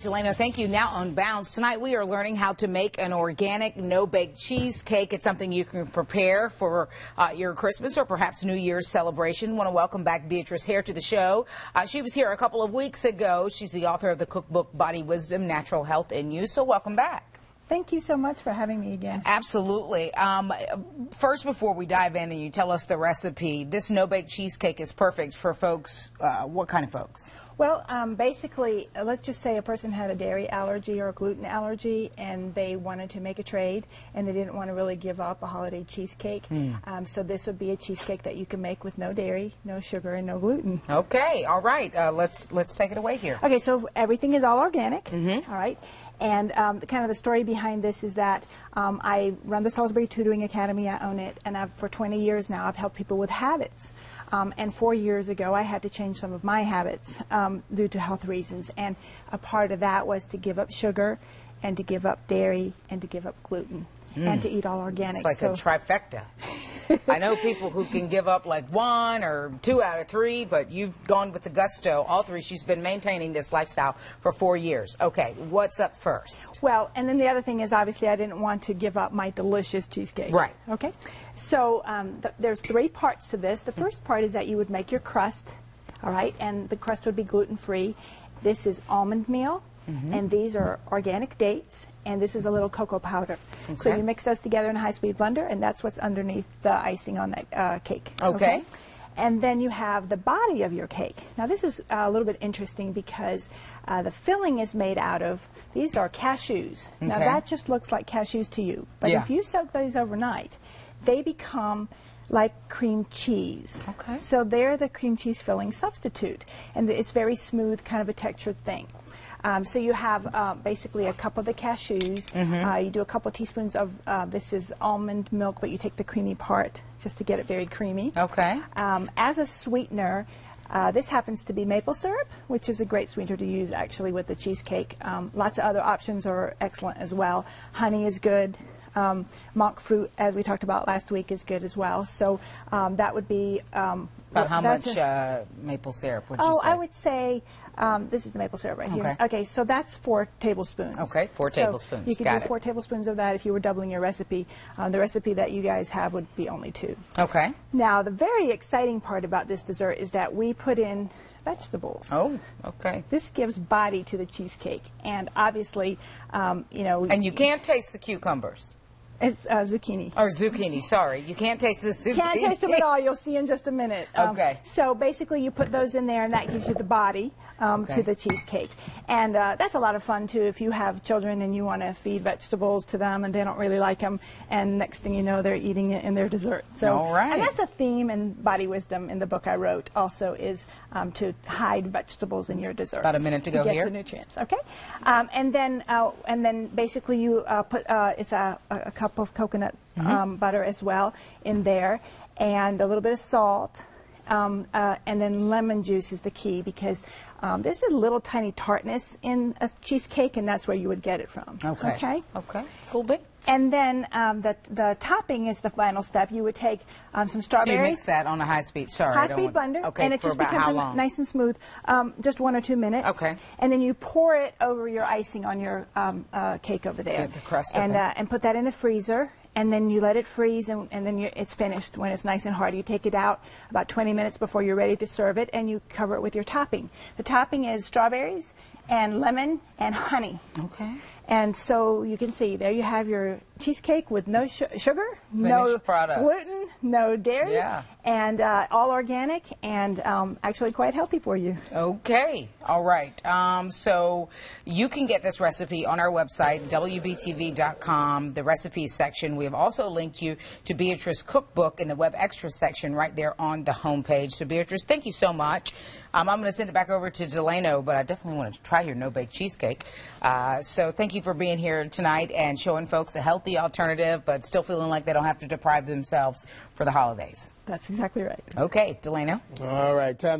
Delano, thank you. Now on Bounds, tonight we are learning how to make an organic no-bake cheesecake. It's something you can prepare for your Christmas or perhaps New Year's celebration. Want to welcome back Beatrice here to the show. She was here a couple of weeks ago. She's the author of the cookbook Body Wisdom, Natural Health in You. So welcome back. Thank you so much for having me again. Absolutely. First, before we dive in and you tell us the recipe, this no-bake cheesecake is perfect for folks. What kind of folks? Well, basically, let's just say a person had a dairy allergy or a gluten allergy, and they wanted to make a trade, and they didn't want to really give up a holiday cheesecake. So this would be a cheesecake that you can make with no dairy, no sugar, and no gluten. Okay. All right. Let's take it away here. Okay. So everything is all organic. Mm-hmm. All right. And kind of the story behind this is that I run the Salisbury Tutoring Academy. I own it, and for 20 years now, I've helped people with habits. And 4 years ago, I had to change some of my habits due to health reasons. And a part of that was to give up sugar, and to give up dairy, and to give up gluten, and to eat all organic. It's like a trifecta. I know people who can give up like 1 or 2 out of 3, but you've gone with the gusto, all 3. She's been maintaining this lifestyle for 4 years. Okay, what's up first? Well, and then the other thing is, obviously, I didn't want to give up my delicious cheesecake. Right. Okay. So there's 3 parts to this. The first part is that you would make your crust, all right, and the crust would be gluten-free. This is almond meal, and these are organic dates, and this is a little cocoa powder. Okay. So you mix those together in a high-speed blender, and that's what's underneath the icing on that cake. Okay. And then you have the body of your cake. Now this is a little bit interesting because the filling is made out of, these are cashews. Okay. Now that just looks like cashews to you, but if you soak those overnight, they become like cream cheese. Okay. So they're the cream cheese filling substitute, and it's very smooth, kind of a textured thing. So you have basically a cup of the cashews. You do a couple teaspoons of, this is almond milk, but you take the creamy part just to get it very creamy. Okay. As a sweetener, this happens to be maple syrup, which is a great sweetener to use actually with the cheesecake. Lots of other options are excellent as well. Honey is good. Monk fruit, as we talked about last week, is good as well. So that would be... About how much maple syrup would you say? I would say, this is the maple syrup right here. Okay, so that's 4 tablespoons. Okay, 4 tablespoons. You could do 4 tablespoons of that if you were doubling your recipe. The recipe that you guys have would be only 2. Okay. Now, the very exciting part about this dessert is that we put in vegetables. Oh, okay. This gives body to the cheesecake, and obviously, you know... And you can't taste the cucumbers. It's zucchini. Or zucchini, sorry. You can't taste the zucchini. Can't taste them at all. You'll see in just a minute. Okay. So basically you put those in there, and that gives you the body to the cheesecake. And that's a lot of fun, too, if you have children and you want to feed vegetables to them and they don't really like them, and next thing you know, they're eating it in their dessert. So, all right. And that's a theme in Body Wisdom in the book I wrote also, is to hide vegetables in your dessert. About a minute to go get here. The nutrients, okay? And then basically you put, it's a cup of coconut butter as well in there, and a little bit of salt, and then lemon juice is the key, because there's a little tiny tartness in a cheesecake, and that's where you would get it from. Okay. Okay. Okay. Cool bit. And then the topping is the final step. You would take some strawberries. So you mix that on a high speed. Sorry. High-speed blender. Okay. And it for just about becomes how long? Nice and smooth. Just 1 or 2 minutes. Okay. And then you pour it over your icing on your cake over there. Get the crust. And put that in the freezer. And then you let it freeze, and then it's finished when it's nice and hard. You take it out about 20 minutes before you're ready to serve it, and you cover it with your topping. The topping is strawberries and lemon and honey. Okay. And so you can see, there you have your cheesecake with no sugar, no gluten, no dairy, and all organic, and actually quite healthy for you. Okay. All right. So you can get this recipe on our website, WBTV.com, the recipes section. We have also linked you to Beatrice's cookbook in the web extras section right there on the homepage. So Beatrice, thank you so much. I'm going to send it back over to Delano, but I definitely want to try your no-bake cheesecake. So thank you for being here tonight and showing folks a healthy alternative, but still feeling like they don't have to deprive themselves for the holidays. That's exactly right. Okay, Delano. All right, time to